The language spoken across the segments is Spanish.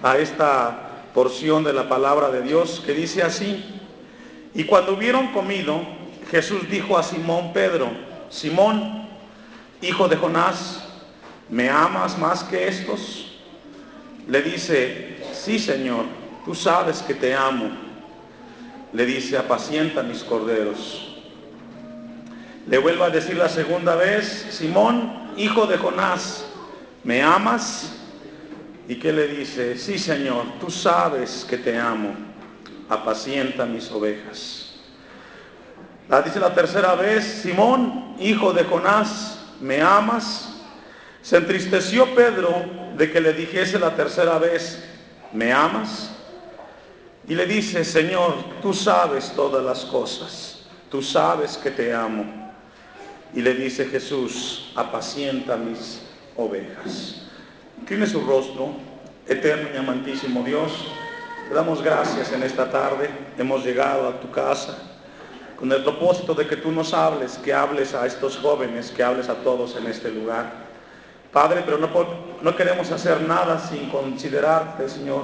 a esta porción de la palabra de Dios que dice así: y cuando hubieron comido, Jesús dijo a Simón Pedro: Simón, hijo de Jonás, ¿me amas más que estos? Le dice: sí, Señor, tú sabes que te amo. Le dice: apacienta mis corderos. Le vuelve a decir la segunda vez: Simón, hijo de Jonás, ¿me amas? ¿Y qué le dice? Sí, Señor, tú sabes que te amo, apacienta mis ovejas. Dice la tercera vez: Simón, hijo de Jonás, ¿me amas? Se entristeció Pedro de que le dijese la tercera vez: ¿me amas? Y le dice: Señor, tú sabes todas las cosas, tú sabes que te amo. Y le dice Jesús: apacienta mis ovejas. Incline su rostro. Eterno y amantísimo Dios, te damos gracias en esta tarde. Hemos llegado a tu casa con el propósito de que tú nos hables, que hables a estos jóvenes, que hables a todos en este lugar. Padre, pero no queremos hacer nada sin considerarte, Señor.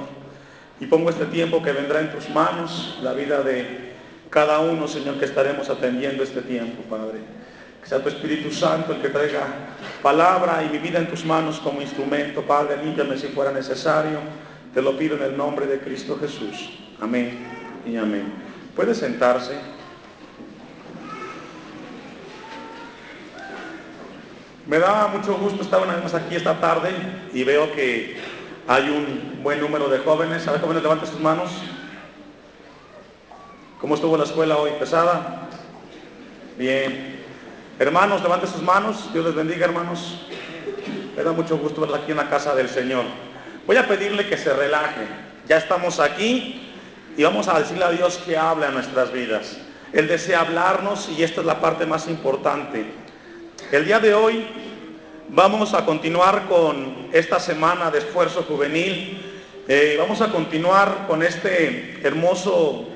Y pongo este tiempo que vendrá en tus manos, la vida de cada uno, Señor, que estaremos atendiendo este tiempo, Padre. Que sea tu Espíritu Santo el que traiga palabra y mi vida en tus manos como instrumento. Padre, límpiame si fuera necesario. Te lo pido en el nombre de Cristo Jesús. Amén y amén. ¿Puede sentarse? Me da mucho gusto estar una vez más aquí esta tarde y veo que hay un buen número de jóvenes. A ver, jóvenes, levanten sus manos. ¿Cómo estuvo la escuela hoy? ¿Pesada? Bien. Hermanos, levanten sus manos. Dios les bendiga, hermanos. Me da mucho gusto verlos aquí en la casa del Señor. Voy a pedirle que se relaje. Ya estamos aquí y vamos a decirle a Dios que hable a nuestras vidas. Él desea hablarnos y esta es la parte más importante. El día de hoy vamos a continuar con esta semana de esfuerzo juvenil. Vamos a continuar con este hermoso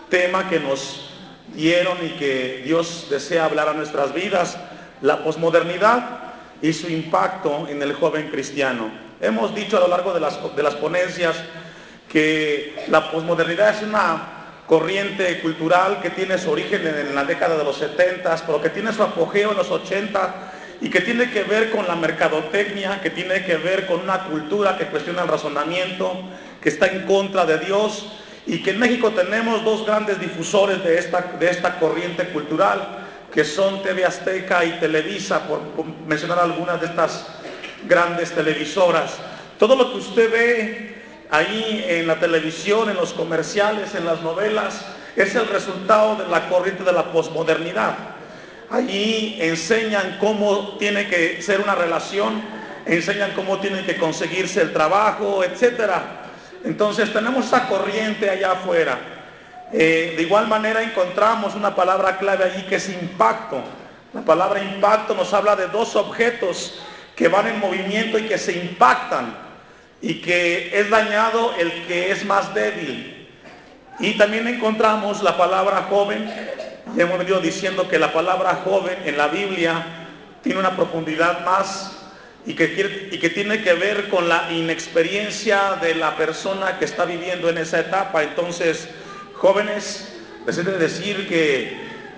tema que nos dieron y que Dios desea hablar a nuestras vidas: la posmodernidad y su impacto en el joven cristiano. Hemos dicho a lo largo de las ponencias que la posmodernidad es una corriente cultural que tiene su origen en la década de los 70, pero que tiene su apogeo en los 80 y que tiene que ver con la mercadotecnia, que tiene que ver con una cultura que cuestiona el razonamiento, que está en contra de Dios. Y que en México tenemos dos grandes difusores de esta corriente cultural, que son TV Azteca y Televisa, por mencionar algunas de estas grandes televisoras. Todo lo que usted ve ahí en la televisión, en los comerciales, en las novelas, es el resultado de la corriente de la posmodernidad. Allí enseñan cómo tiene que ser una relación, enseñan cómo tiene que conseguirse el trabajo, etcétera. Entonces tenemos esa corriente allá afuera. De igual manera encontramos una palabra clave allí que es impacto. La palabra impacto nos habla de dos objetos que van en movimiento y que se impactan, y que es dañado el que es más débil. Y también encontramos la palabra joven. Y hemos venido diciendo que la palabra joven en la Biblia tiene una profundidad más y que tiene que ver con la inexperiencia de la persona que está viviendo en esa etapa. Entonces, jóvenes, les he de decir que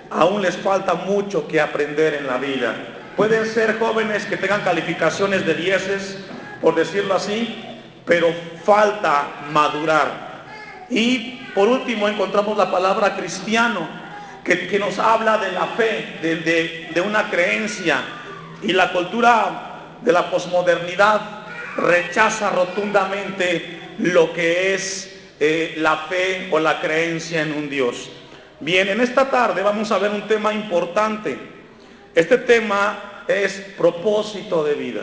aún les falta mucho que aprender en la vida. Pueden ser jóvenes que tengan calificaciones de 10, por decirlo así, pero falta madurar. Y por último encontramos la palabra cristiano, que nos habla de la fe, de una creencia. Y la cultura de la posmodernidad rechaza rotundamente lo que es la fe o la creencia en un Dios. Bien, en esta tarde vamos a ver un tema importante. Este tema es propósito de vida.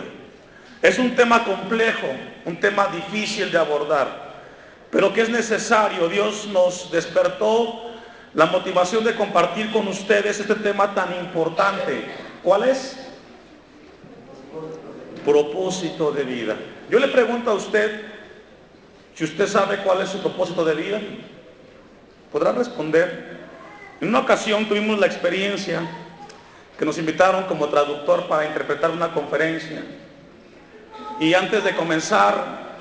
Es un tema complejo, un tema difícil de abordar, pero que es necesario. Dios nos despertó la motivación de compartir con ustedes este tema tan importante. ¿Cuál es? Propósito de vida. Yo le pregunto a usted, si usted sabe cuál es su propósito de vida, ¿podrá responder? En una ocasión tuvimos la experiencia que nos invitaron como traductor para interpretar una conferencia, y antes de comenzar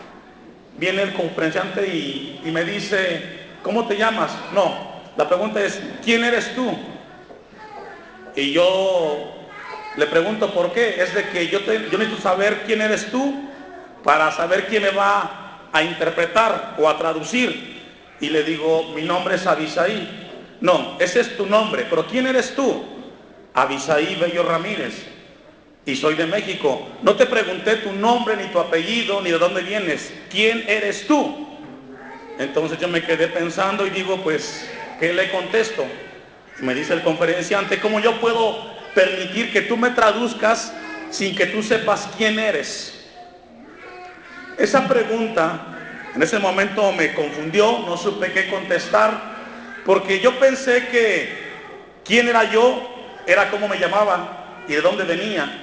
viene el conferenciante y me dice, ¿cómo te llamas? No, la pregunta es, ¿quién eres tú? Y yo le pregunto por qué. Es de que yo necesito saber quién eres tú para saber quién me va a interpretar o a traducir. Y le digo, mi nombre es Abisaí. No, ese es tu nombre, pero ¿quién eres tú? Abisaí Bello Ramírez, y soy de México. No te pregunté tu nombre, ni tu apellido, ni de dónde vienes. ¿Quién eres tú? Entonces yo me quedé pensando y digo, pues, ¿qué le contesto? Me dice el conferenciante, ¿cómo yo puedo permitir que tú me traduzcas sin que tú sepas quién eres? Esa pregunta en ese momento me confundió, no supe qué contestar, porque yo pensé que quién era yo, era cómo me llamaban y de dónde venía.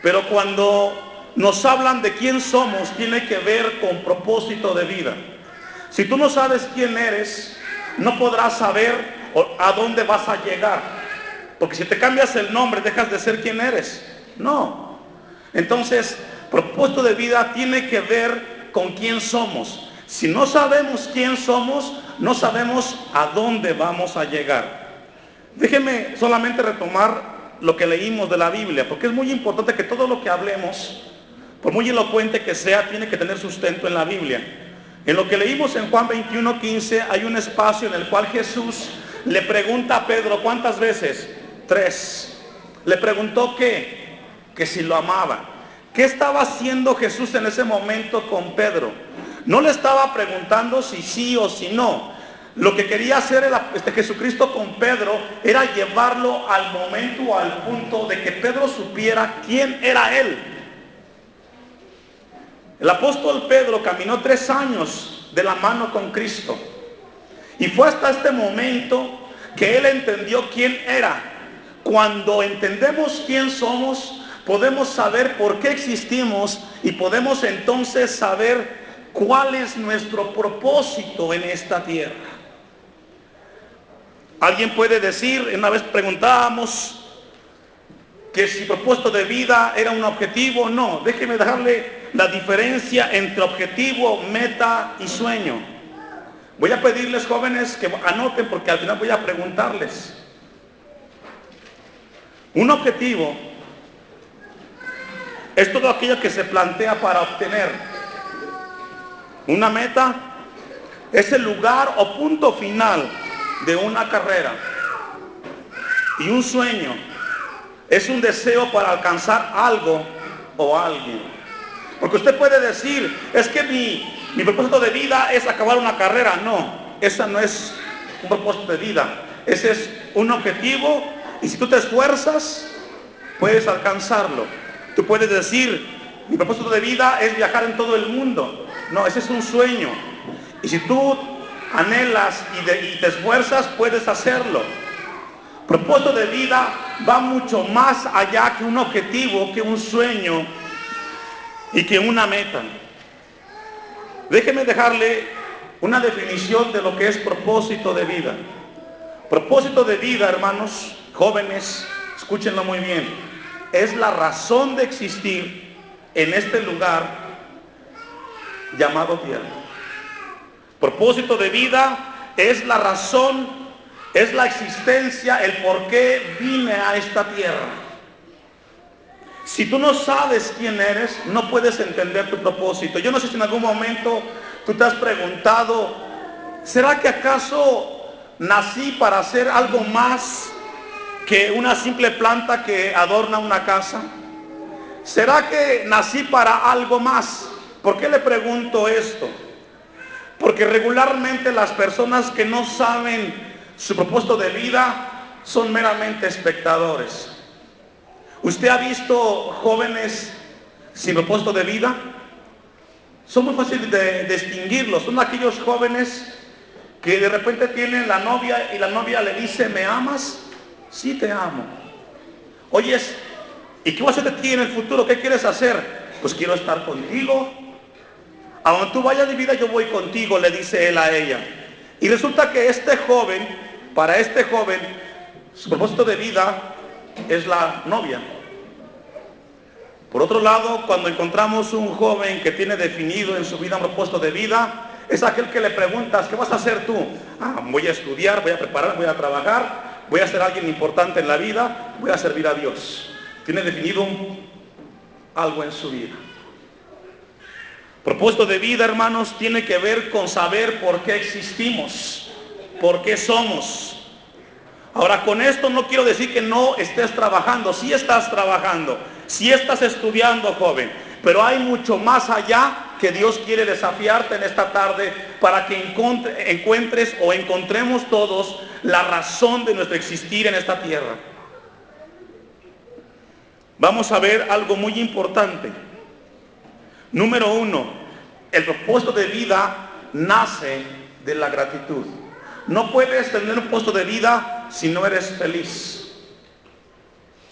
Pero cuando nos hablan de quién somos, tiene que ver con propósito de vida. Si tú no sabes quién eres, no podrás saber a dónde vas a llegar. Porque si te cambias el nombre, dejas de ser quien eres. No. Entonces, propósito de vida tiene que ver con quién somos. Si no sabemos quién somos, no sabemos a dónde vamos a llegar. Déjenme solamente retomar lo que leímos de la Biblia, porque es muy importante que todo lo que hablemos, por muy elocuente que sea, tiene que tener sustento en la Biblia. En lo que leímos en Juan 21:15 hay un espacio en el cual Jesús le pregunta a Pedro, ¿cuántas veces? 3. Le preguntó que si lo amaba. ¿Qué estaba haciendo Jesús en ese momento con Pedro? No le estaba preguntando si sí o si no. Lo que quería hacer Jesucristo con Pedro era llevarlo al momento o al punto de que Pedro supiera quién era él. El apóstol Pedro caminó 3 años de la mano con Cristo. Y fue hasta este momento que él entendió quién era. Cuando entendemos quién somos, podemos saber por qué existimos y podemos entonces saber cuál es nuestro propósito en esta tierra. Alguien puede decir, una vez preguntábamos que si propósito de vida era un objetivo. No, déjeme dejarle la diferencia entre objetivo, meta y sueño. Voy a pedirles, jóvenes, que anoten, porque al final voy a preguntarles. Un objetivo es todo aquello que se plantea para obtener. Una meta es el lugar o punto final de una carrera. Y un sueño es un deseo para alcanzar algo o alguien. Porque usted puede decir, es que mi propósito de vida es acabar una carrera. No, esa no es un propósito de vida. Ese es un objetivo, y si tú te esfuerzas, puedes alcanzarlo. Tú puedes decir, mi propósito de vida es viajar en todo el mundo. No, ese es un sueño. Y si tú anhelas y te esfuerzas, puedes hacerlo. Propósito de vida va mucho más allá que un objetivo, que un sueño y que una meta. Déjeme dejarle una definición de lo que es propósito de vida. Propósito de vida, hermanos, jóvenes, escúchenlo muy bien, es la razón de existir en este lugar llamado tierra. Propósito de vida es la razón, es la existencia, el por qué vine a esta tierra. Si tú no sabes quién eres, no puedes entender tu propósito. Yo no sé si en algún momento tú te has preguntado, ¿será que acaso nací para hacer algo más que una simple planta que adorna una casa? ¿Será que nací para algo más? ¿Por qué le pregunto esto? Porque regularmente las personas que no saben su propósito de vida son meramente espectadores. ¿Usted ha visto jóvenes sin propósito de vida? Son muy fáciles de distinguirlos. Son aquellos jóvenes que de repente tienen la novia y la novia le dice, ¿me amas? Sí, te amo. Oyes, ¿y qué vas a hacer de ti en el futuro? ¿Qué quieres hacer? Pues quiero estar contigo. A donde tú vayas de vida, yo voy contigo, le dice él a ella. Y resulta que para este joven, su propósito de vida es la novia. Por otro lado, cuando encontramos un joven que tiene definido en su vida un propósito de vida, es aquel que le preguntas, ¿qué vas a hacer tú? Voy a estudiar, voy a preparar, voy a trabajar, voy a ser alguien importante en la vida, voy a servir a Dios. Tiene definido algo en su vida. Propósito de vida, hermanos, tiene que ver con saber por qué existimos, por qué somos. Ahora, con esto no quiero decir que no estés trabajando. Sí estás trabajando, sí estás estudiando, joven, pero hay mucho más allá que Dios quiere desafiarte en esta tarde para que encuentres o encontremos todos la razón de nuestro existir en esta tierra. Vamos a ver algo muy importante. Número 1, el propósito de vida nace de la gratitud. No puedes tener un propósito de vida si no eres feliz.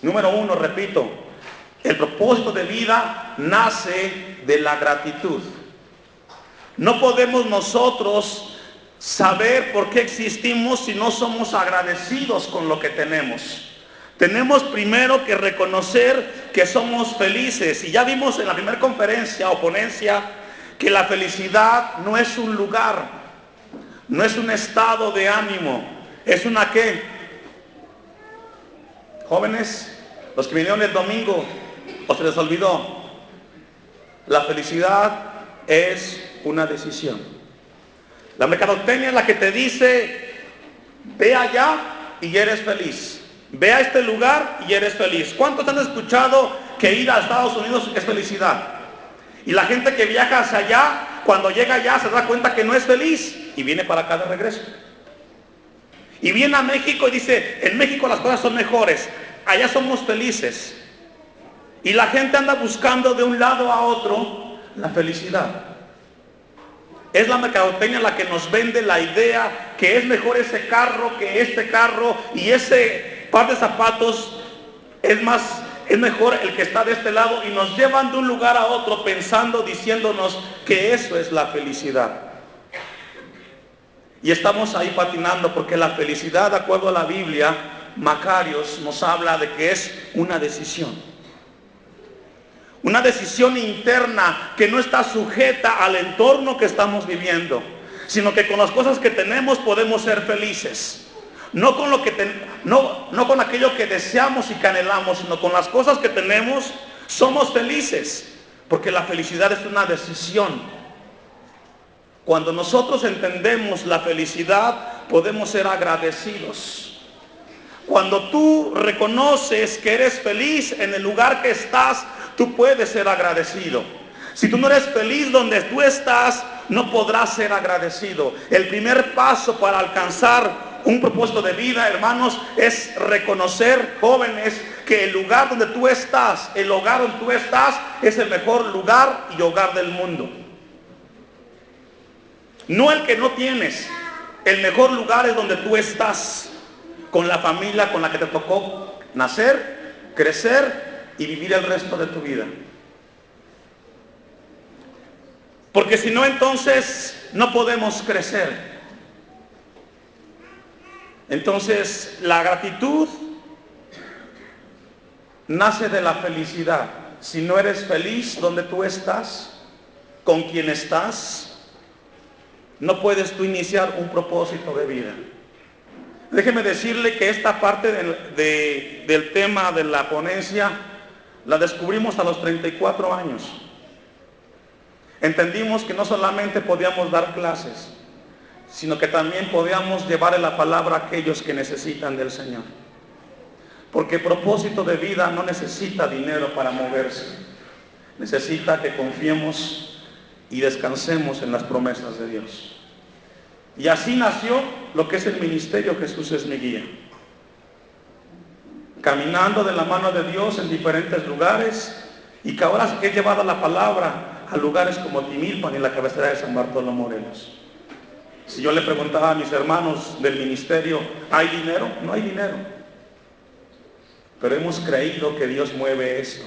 Número 1, repito, el propósito de vida nace de la gratitud. No podemos nosotros saber por qué existimos si no somos agradecidos con lo que tenemos. Tenemos primero que reconocer que somos felices. Y ya vimos en la primera conferencia o ponencia que la felicidad no es un lugar, no es un estado de ánimo, es una ¿qué? Jóvenes, los que vinieron el domingo, ¿o se les olvidó? La felicidad es una decisión. La mercadotecnia es la que te dice, ve allá y eres feliz. Ve a este lugar y eres feliz. ¿Cuántos han escuchado que ir a Estados Unidos es felicidad? Y la gente que viaja hacia allá, cuando llega allá se da cuenta que no es feliz y viene para acá de regreso. Y viene a México y dice, en México las cosas son mejores, allá somos felices. Y la gente anda buscando de un lado a otro la felicidad. Es la mercadotecnia la que nos vende la idea que es mejor ese carro que este carro, y ese par de zapatos es mejor el que está de este lado, y nos llevan de un lugar a otro pensando, diciéndonos que eso es la felicidad. Y estamos ahí patinando, porque la felicidad, de acuerdo a la Biblia, Macarios nos habla de que es una decisión. Una decisión interna que no está sujeta al entorno que estamos viviendo, sino que con las cosas que tenemos podemos ser felices. No con no con aquello que deseamos y que anhelamos, sino con las cosas que tenemos somos felices, porque la felicidad es una decisión. Cuando nosotros entendemos la felicidad, podemos ser agradecidos. Cuando tú reconoces que eres feliz en el lugar que estás, tú puedes ser agradecido. Si tú no eres feliz donde tú estás, no podrás ser agradecido. El primer paso para alcanzar un propósito de vida, hermanos, es reconocer, jóvenes, que el lugar donde tú estás, el hogar donde tú estás, es el mejor lugar y hogar del mundo. No el que no tienes. El mejor lugar es donde tú estás, con la familia con la que te tocó nacer, crecer y vivir el resto de tu vida. Porque si no, entonces no podemos crecer. Entonces, la gratitud nace de la felicidad. Si no eres feliz donde tú estás, con quien estás, no puedes tú iniciar un propósito de vida. Déjeme decirle que esta parte del tema de la ponencia la descubrimos a los 34 años. Entendimos que no solamente podíamos dar clases, sino que también podíamos llevarle la palabra a aquellos que necesitan del Señor. Porque propósito de vida no necesita dinero para moverse. Necesita que confiemos y descansemos en las promesas de Dios. Y así nació lo que es el ministerio Jesús es mi guía. Caminando de la mano de Dios en diferentes lugares, y que ahora he llevado la palabra a lugares como Timilpan y la cabecera de San Bartolo, Morelos. Si yo le preguntaba a mis hermanos del ministerio, ¿hay dinero? No hay dinero. Pero hemos creído que Dios mueve esto.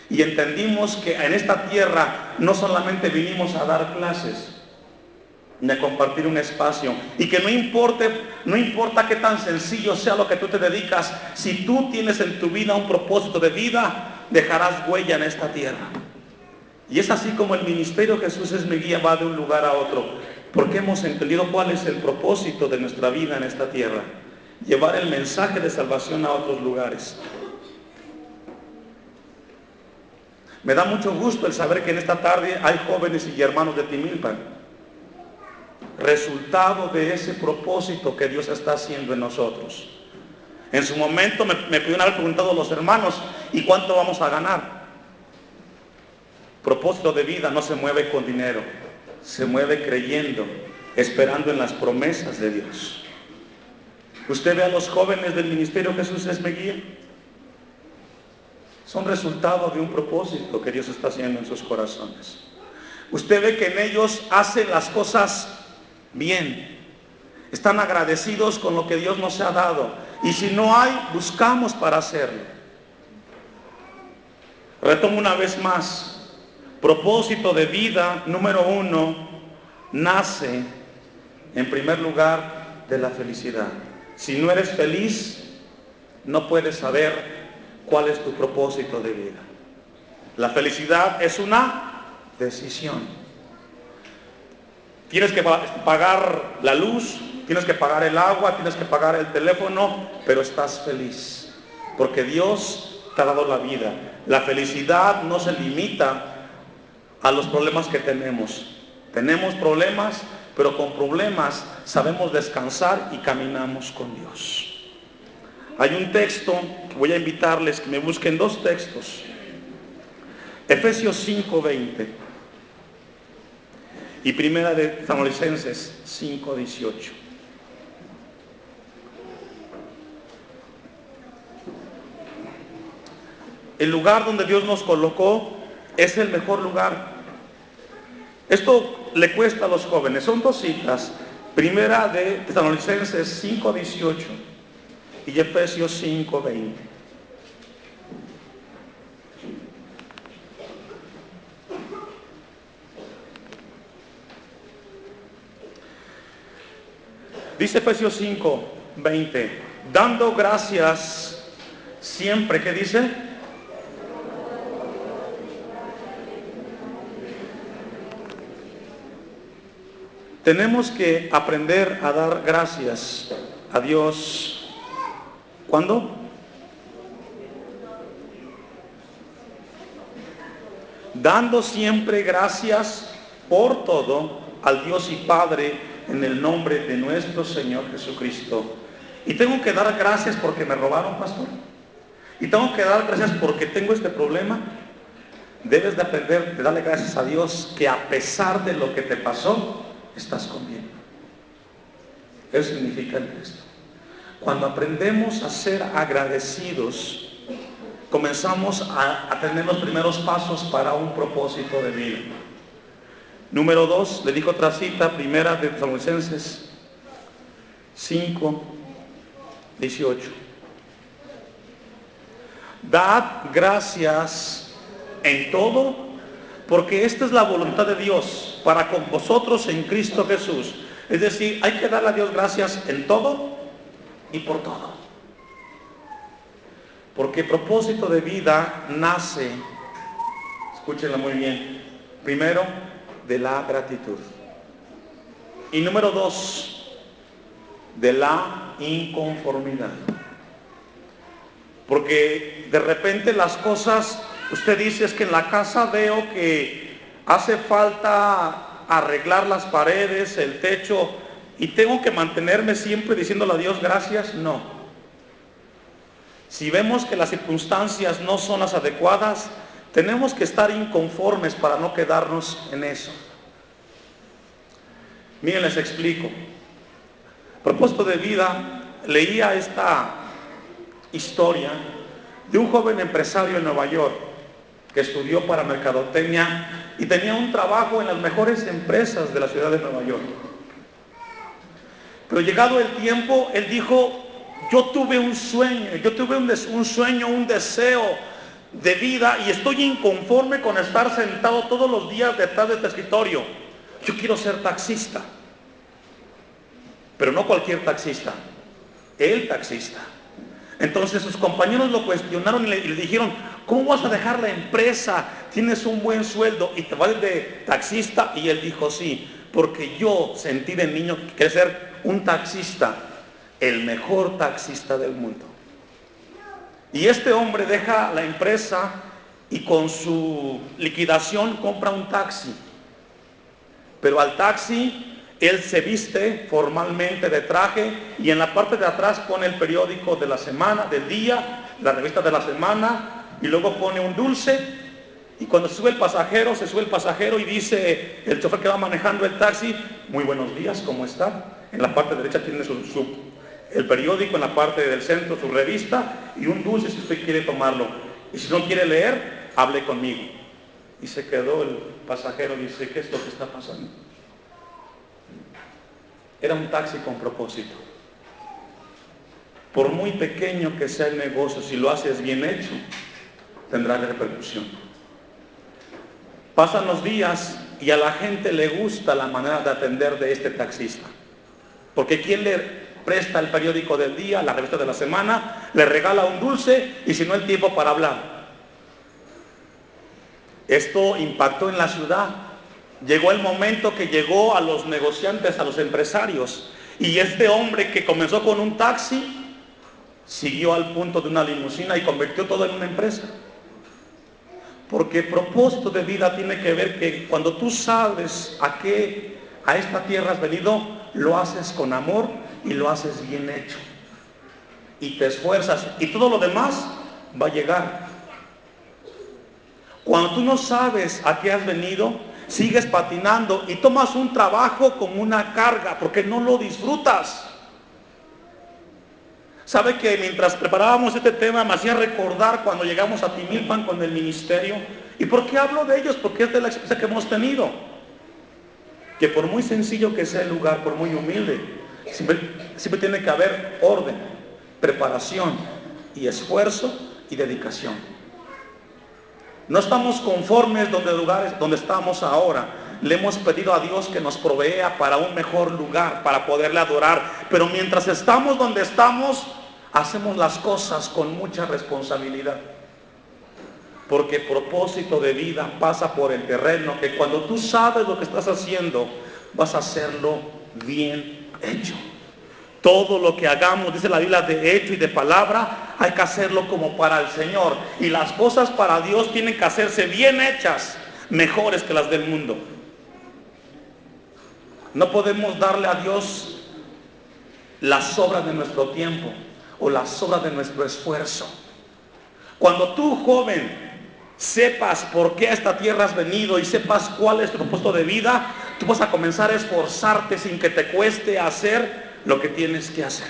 Y entendimos que en esta tierra no solamente vinimos a dar clases, ni a compartir un espacio. Y que no importa qué tan sencillo sea lo que tú te dedicas, si tú tienes en tu vida un propósito de vida, dejarás huella en esta tierra. Y es así como el ministerio Jesús es mi guía va de un lugar a otro, porque hemos entendido cuál es el propósito de nuestra vida en esta tierra: llevar el mensaje de salvación a otros lugares. Me da mucho gusto el saber que en esta tarde hay jóvenes y hermanos de Timilpan, resultado de ese propósito que Dios está haciendo en nosotros. En su momento me pudieron haber preguntado los hermanos: ¿y cuánto vamos a ganar? Propósito de vida no se mueve con dinero, se mueve creyendo, esperando en las promesas de Dios. Usted ve a los jóvenes del ministerio Jesús es mi guía, son resultado de un propósito que Dios está haciendo en sus corazones. Usted ve que en ellos hacen las cosas bien, están agradecidos con lo que Dios nos ha dado, y si no hay, buscamos para hacerlo. Retomo una vez más: propósito de vida número 1 nace en primer lugar de la felicidad. Si no eres feliz, no puedes saber cuál es tu propósito de vida. La felicidad es una decisión. Tienes que pagar la luz, tienes que pagar el agua, tienes que pagar el teléfono, pero estás feliz, porque Dios te ha dado la vida. La felicidad no se limita a los problemas que tenemos. Tenemos problemas, pero con problemas sabemos descansar y caminamos con Dios. Hay un texto que voy a invitarles que me busquen, 2 textos. Efesios 5:20 y Primera de Tesalonicenses 5:18. El lugar donde Dios nos colocó es el mejor lugar. Esto le cuesta a los jóvenes. Son 2 citas: Primera de Tesalonicenses 5:18 y Efesios 5:20. Dice Efesios 5:20: dando gracias siempre. ¿Qué dice? Tenemos que aprender a dar gracias a Dios. ¿Cuándo? Dando siempre gracias por todo al Dios y Padre en el nombre de nuestro Señor Jesucristo. Y tengo que dar gracias porque me robaron, pastor. Y tengo que dar gracias porque tengo este problema. Debes de aprender de darle gracias a Dios que a pesar de lo que te pasó, estás con bien. Eso significa el texto. Cuando aprendemos a ser agradecidos, comenzamos a tener los primeros pasos para un propósito de vida. Número 2, le digo otra cita, Primera de Tesalonicenses 5:18. Dad gracias en todo, porque esta es la voluntad de Dios para con vosotros en Cristo Jesús. Es decir, hay que darle a Dios gracias en todo y por todo. Porque el propósito de vida nace, escúchenlo muy bien, primero de la gratitud. Y número 2, de la inconformidad. Porque de repente las cosas, usted dice, es que en la casa veo que hace falta arreglar las paredes, el techo, y tengo que mantenerme siempre diciéndole a Dios gracias. No. Si vemos que las circunstancias no son las adecuadas, tenemos que estar inconformes para no quedarnos en eso. Miren, les explico. Propósito de vida, leía esta historia de un joven empresario en Nueva York que estudió para mercadotecnia y tenía un trabajo en las mejores empresas de la ciudad de Nueva York. Pero llegado el tiempo, él dijo, yo tuve un sueño, un deseo de vida y estoy inconforme con estar sentado todos los días detrás de este escritorio. Yo quiero ser taxista. Pero no cualquier taxista, el taxista. Entonces sus compañeros lo cuestionaron y le dijeron, ¿Cómo vas a dejar la empresa? Tienes un buen sueldo y te vas a ir de taxista. Y él dijo, sí, porque yo sentí de niño que quería ser un taxista, el mejor taxista del mundo. Y este hombre deja la empresa y con su liquidación compra un taxi. Pero al taxi él se viste formalmente de traje y en la parte de atrás pone el periódico de la semana, del día, la revista de la semana, y luego pone un dulce. Y cuando se sube el pasajero y dice el chofer que va manejando el taxi, muy buenos días, ¿cómo está? En la parte derecha tiene el periódico, en la parte del centro su revista y un dulce si usted quiere tomarlo. Y si no quiere leer, hable conmigo. Y se quedó el pasajero y dice, ¿qué es lo que está pasando? Era un taxi con propósito. Por muy pequeño que sea el negocio, si lo haces bien hecho, tendrá repercusión. Pasan los días y a la gente le gusta la manera de atender de este taxista. Porque ¿quién le presta el periódico del día, la revista de la semana? Le regala un dulce y si no el tiempo para hablar. Esto impactó en la ciudad. Llegó el momento que llegó a los negociantes, a los empresarios. Y este hombre que comenzó con un taxi, siguió al punto de una limusina y convirtió todo en una empresa. Porque el propósito de vida tiene que ver que cuando tú sabes a esta tierra has venido, lo haces con amor y lo haces bien hecho. Y te esfuerzas y todo lo demás va a llegar. Cuando tú no sabes a qué has venido, sigues patinando y tomas un trabajo como una carga porque no lo disfrutas. ¿Sabe que mientras preparábamos este tema me hacía recordar cuando llegamos a Timilpan con el ministerio? ¿Y por qué hablo de ellos? Porque es de la experiencia que hemos tenido. Que por muy sencillo que sea el lugar, por muy humilde, siempre tiene que haber orden, preparación y esfuerzo y dedicación. No estamos conformes lugares donde estamos ahora. Le hemos pedido a Dios que nos provea para un mejor lugar, para poderle adorar. Pero mientras estamos donde estamos, hacemos las cosas con mucha responsabilidad. Porque el propósito de vida pasa por el terreno, que cuando tú sabes lo que estás haciendo, vas a hacerlo bien hecho. Todo lo que hagamos, dice la Biblia, de hecho y de palabra, hay que hacerlo como para el Señor. Y las cosas para Dios tienen que hacerse bien hechas, mejores que las del mundo. No podemos darle a Dios las sobras de nuestro tiempo o las sobras de nuestro esfuerzo. Cuando tú, joven, sepas por qué a esta tierra has venido y sepas cuál es tu propósito de vida, tú vas a comenzar a esforzarte sin que te cueste hacer lo que tienes que hacer.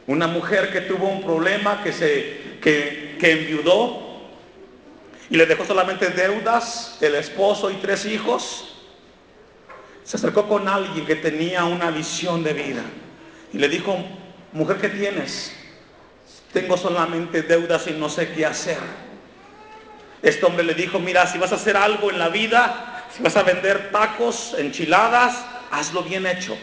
Una mujer que tuvo un problema, que enviudó y le dejó solamente deudas, el esposo y 3 hijos, se acercó con alguien que tenía una visión de vida y le dijo, mujer, ¿qué tienes? Tengo solamente deudas y no sé qué hacer. Este hombre le dijo, mira, si vas a hacer algo en la vida, si vas a vender tacos, enchiladas, hazlo bien hecho.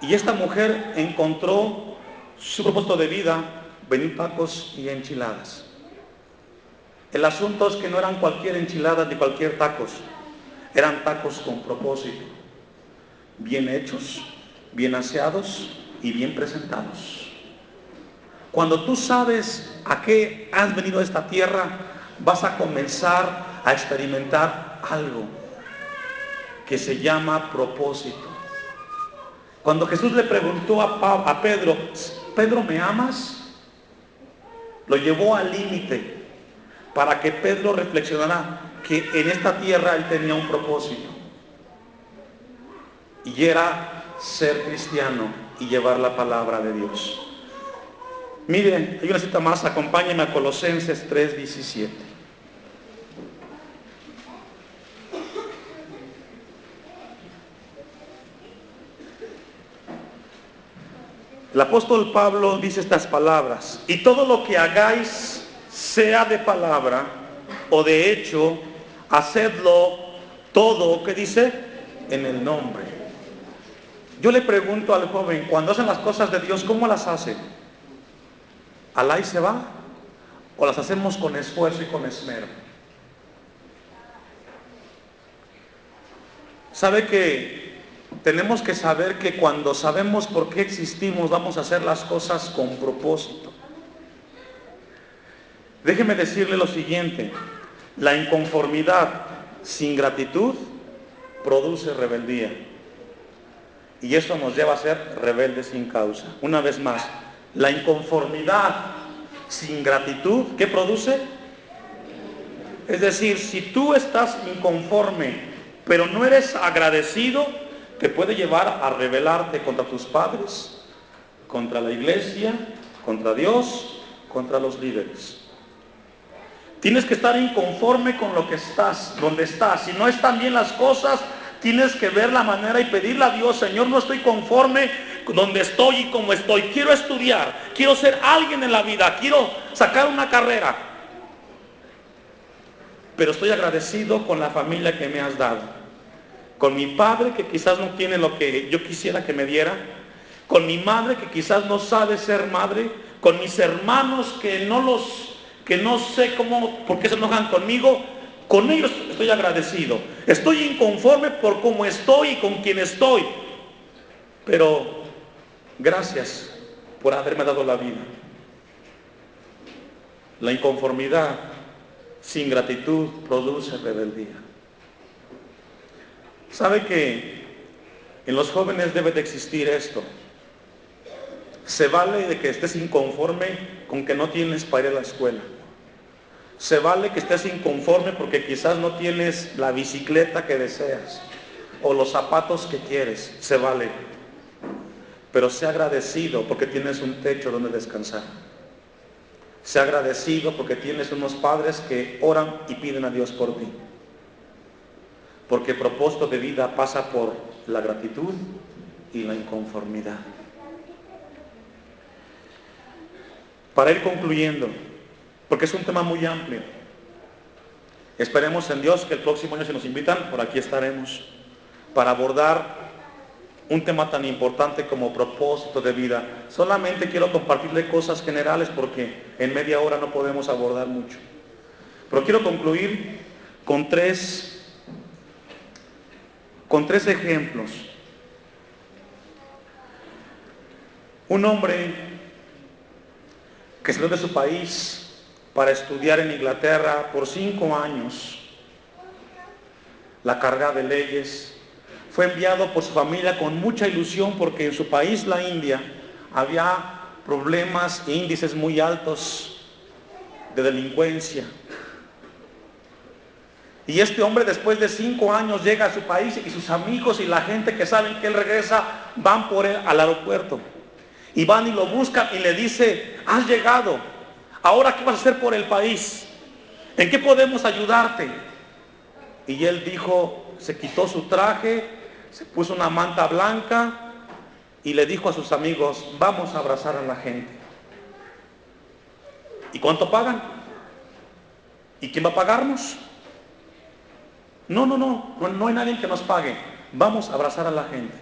Y esta mujer encontró su propósito de vida, vender tacos y enchiladas. El asunto es que no eran cualquier enchilada ni cualquier tacos, eran tacos con propósito, bien hechos, bien aseados y bien presentados. Cuando tú sabes a qué has venido a esta tierra, vas a comenzar a experimentar algo que se llama propósito. Cuando Jesús le preguntó a Pedro, ¿Pedro, me amas? Lo llevó al límite para que Pedro reflexionara que en esta tierra él tenía un propósito. Y era ser cristiano y llevar la palabra de Dios. Miren, hay una cita más, acompáñenme a Colosenses 3:17. El apóstol Pablo dice estas palabras: y todo lo que hagáis, sea de palabra o de hecho, hacedlo todo, ¿qué dice? En el nombre Yo le pregunto al joven, cuando hacen las cosas de Dios, ¿cómo las hacen? ¿Al ahí se va? ¿O las hacemos con esfuerzo y con esmero? ¿Sabe que tenemos que saber que cuando sabemos por qué existimos, vamos a hacer las cosas con propósito? Déjeme decirle lo siguiente: la inconformidad sin gratitud produce rebeldía. Y eso nos lleva a ser rebeldes sin causa. Una vez más, la inconformidad sin gratitud, ¿qué produce? Es decir, si tú estás inconforme, pero no eres agradecido, te puede llevar a rebelarte contra tus padres, contra la iglesia, contra Dios, contra los líderes. Tienes que estar inconforme con lo que estás, donde estás. Si no están bien las cosas, tienes que ver la manera y pedirle a Dios: Señor, no estoy conforme donde estoy y como estoy. Quiero estudiar, quiero ser alguien en la vida, quiero sacar una carrera. Pero estoy agradecido con la familia que me has dado. Con mi padre, que quizás no tiene lo que yo quisiera que me diera. Con mi madre, que quizás no sabe ser madre. Con mis hermanos, que no sé por qué se enojan conmigo. Con ellos estoy agradecido. Estoy inconforme por cómo estoy y con quien estoy. Pero gracias por haberme dado la vida. La inconformidad sin gratitud produce rebeldía. ¿Sabe que en los jóvenes debe de existir esto? Se vale de que estés inconforme con que no tienes para ir a la escuela. Se vale que estés inconforme porque quizás no tienes la bicicleta que deseas o los zapatos que quieres. Se vale. Pero sé agradecido porque tienes un techo donde descansar. Sé agradecido porque tienes unos padres que oran y piden a Dios por ti. Porque el propósito de vida pasa por la gratitud y la inconformidad. Para ir concluyendo, porque es un tema muy amplio, esperemos en Dios que el próximo año, si nos invitan, por aquí estaremos para abordar un tema tan importante como propósito de vida. Solamente quiero compartirle cosas generales porque en media hora no podemos abordar mucho. Pero quiero concluir con tres ejemplos. Un hombre que salió de su país para estudiar en Inglaterra por 5 años la carrera de leyes. Fue enviado por su familia con mucha ilusión porque en su país, la India, había problemas e índices muy altos de delincuencia. Y este hombre, después de 5 años, llega a su país y sus amigos y la gente que saben que él regresa van por él al aeropuerto. Y van y lo buscan y le dice: has llegado, ¿ahora qué vas a hacer por el país? ¿En qué podemos ayudarte? Y él dijo, se quitó su traje, se puso una manta blanca y le dijo a sus amigos: vamos a abrazar a la gente. ¿Y cuánto pagan? ¿Y quién va a pagarnos? No hay nadie que nos pague. Vamos a abrazar a la gente.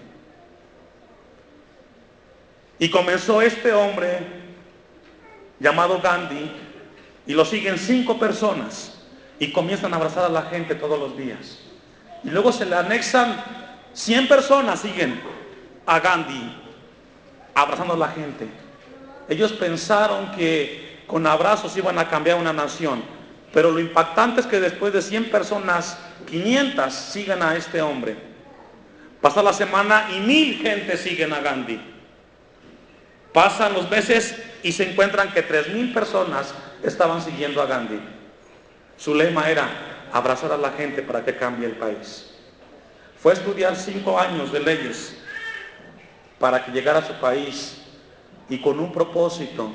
Y comenzó este hombre llamado Gandhi, y lo siguen 5 personas y comienzan a abrazar a la gente todos los días. Y luego se le anexan 100 personas, siguen a Gandhi abrazando a la gente. Ellos pensaron que con abrazos iban a cambiar una nación, pero lo impactante es que después de 100 personas, 500 siguen a este hombre. Pasa la semana y 1000 gente siguen a Gandhi. Pasan los meses y se encuentran que 3000 personas estaban siguiendo a Gandhi. Su lema era abrazar a la gente para que cambie el país. Fue a estudiar 5 años de leyes para que llegara a su país y con un propósito,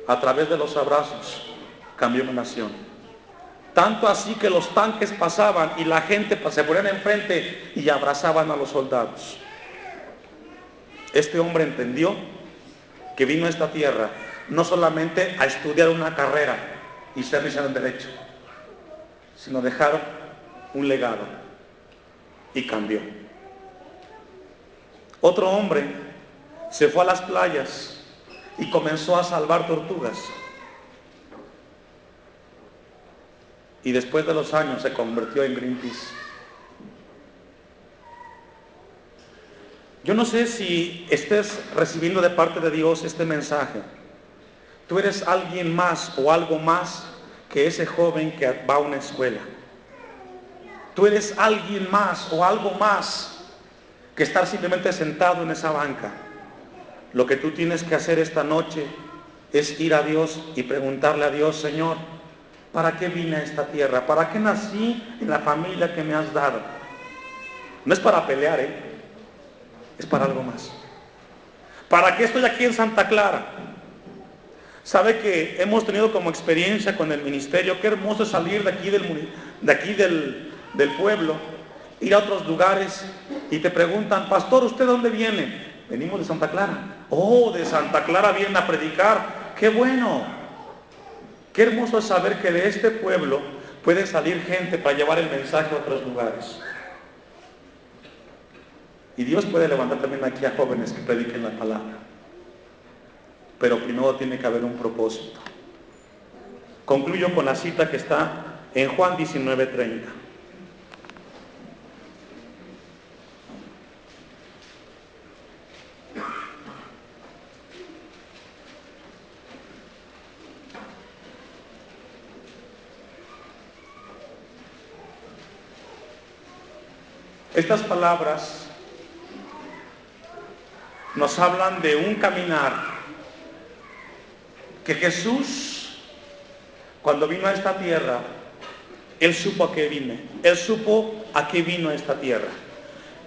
a través de los abrazos, cambió una nación. Tanto así que los tanques pasaban y la gente se ponían enfrente y abrazaban a los soldados. Este hombre entendió que vino a esta tierra no solamente a estudiar una carrera y ser licenciado en Derecho, sino dejar un legado, y cambió. Otro hombre se fue a las playas y comenzó a salvar tortugas. Y después de los años se convirtió en Greenpeace. Yo no sé si estés recibiendo de parte de Dios este mensaje. Tú eres alguien más o algo más que ese joven que va a una escuela. Tú eres alguien más o algo más que estar simplemente sentado en esa banca. Lo que tú tienes que hacer esta noche es ir a Dios y preguntarle a Dios: Señor, ¿para qué vine a esta tierra? ¿Para qué nací en la familia que me has dado? No es para pelear, es para algo más. ¿Para qué estoy aquí en Santa Clara? Sabe que hemos tenido como experiencia con el ministerio, qué hermoso es salir de aquí del pueblo, ir a otros lugares y te preguntan: pastor, ¿usted dónde viene? Venimos de Santa Clara. Oh, de Santa Clara vienen a predicar. ¡Qué bueno! Qué hermoso es saber que de este pueblo puede salir gente para llevar el mensaje a otros lugares. Y Dios puede levantar también aquí a jóvenes que prediquen la palabra. Pero primero tiene que haber un propósito. Concluyo con la cita que está en Juan 19:30. Estas palabras nos hablan de un caminar que Jesús, cuando vino a esta tierra, Él supo a qué vine. Él supo a qué vino a esta tierra.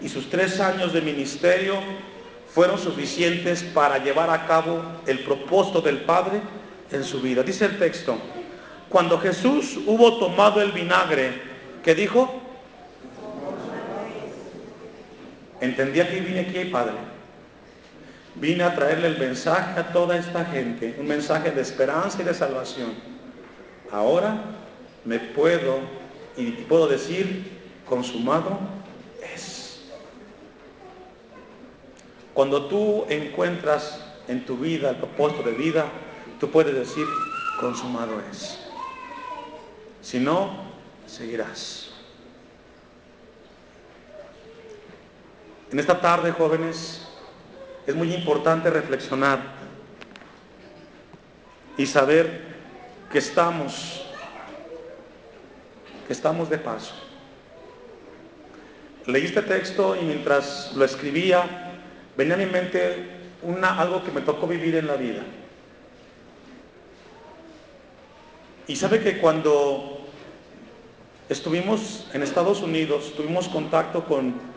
Y sus 3 años de ministerio fueron suficientes para llevar a cabo el propósito del Padre en su vida. Dice el texto: cuando Jesús hubo tomado el vinagre, ¿qué dijo? ¿Entendía que vine aquí, Padre? Vine a traerle el mensaje a toda esta gente, un mensaje de esperanza y de salvación. Ahora me puedo decir: consumado es. Cuando tú encuentras en tu vida el propósito de vida, tú puedes decir: consumado es. Si no, seguirás. En esta tarde, jóvenes, es muy importante reflexionar y saber que estamos de paso. Leí este texto y mientras lo escribía, venía a mi mente algo que me tocó vivir en la vida. Y sabe que cuando estuvimos en Estados Unidos, tuvimos contacto con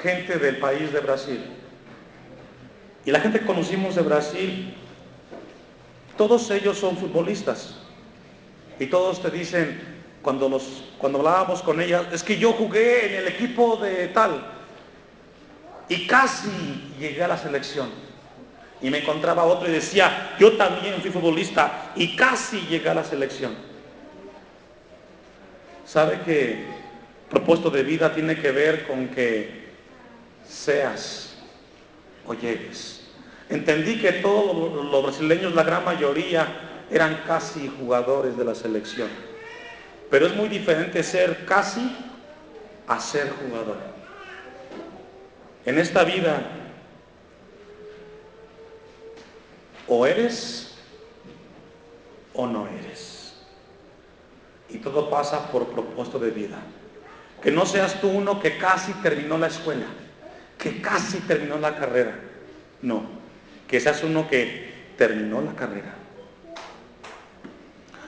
gente del país de Brasil. Y la gente que conocimos de Brasil, todos ellos son futbolistas. Y todos te dicen, cuando hablábamos con ellas: es que yo jugué en el equipo de tal y casi llegué a la selección. Y me encontraba otro y decía: yo también fui futbolista y casi llegué a la selección. ¿Sabe que propósito de vida tiene que ver con que seas o llegues? Entendí que todos los brasileños, la gran mayoría, eran casi jugadores de la selección. Pero es muy diferente ser casi a ser jugador. En esta vida, o eres o no eres. Y todo pasa por propósito de vida. Que no seas tú uno que casi terminó la escuela, que casi terminó la carrera. No, que seas uno que terminó la carrera.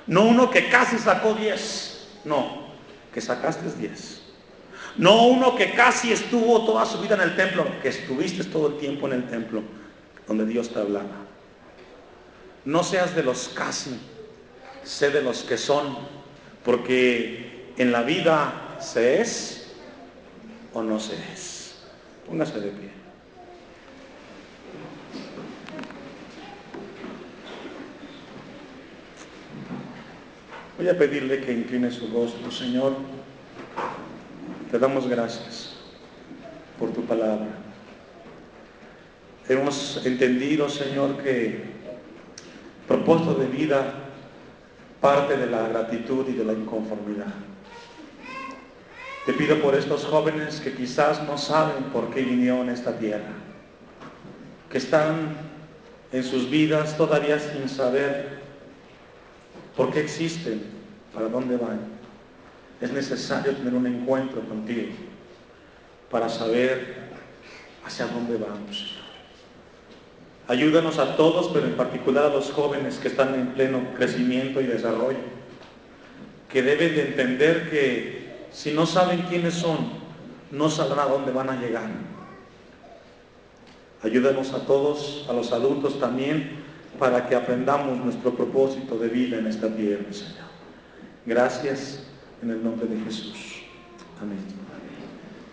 No uno que casi sacó 10, no, que sacaste 10. No uno que casi estuvo toda su vida en el templo, que estuviste todo el tiempo en el templo, donde Dios te hablaba. No seas de los casi, sé de los que son, porque en la vida se es o no se es. Póngase de pie. Voy a pedirle que incline su rostro. Señor, te damos gracias por tu palabra. hemos entendido, Señor, que el propósito de vida parte de la gratitud y de la inconformidad. Te pido por estos jóvenes que quizás no saben por qué vinieron a esta tierra, que están en sus vidas todavía sin saber por qué existen, para dónde van. Es necesario tener un encuentro contigo para saber hacia dónde vamos, Señor. Ayúdanos a todos, pero en particular a los jóvenes que están en pleno crecimiento y desarrollo, que deben de entender que si no saben quiénes son, no sabrán a dónde van a llegar. Ayúdanos a todos, a los adultos también, para que aprendamos nuestro propósito de vida en esta tierra, Señor. Gracias en el nombre de Jesús. Amén.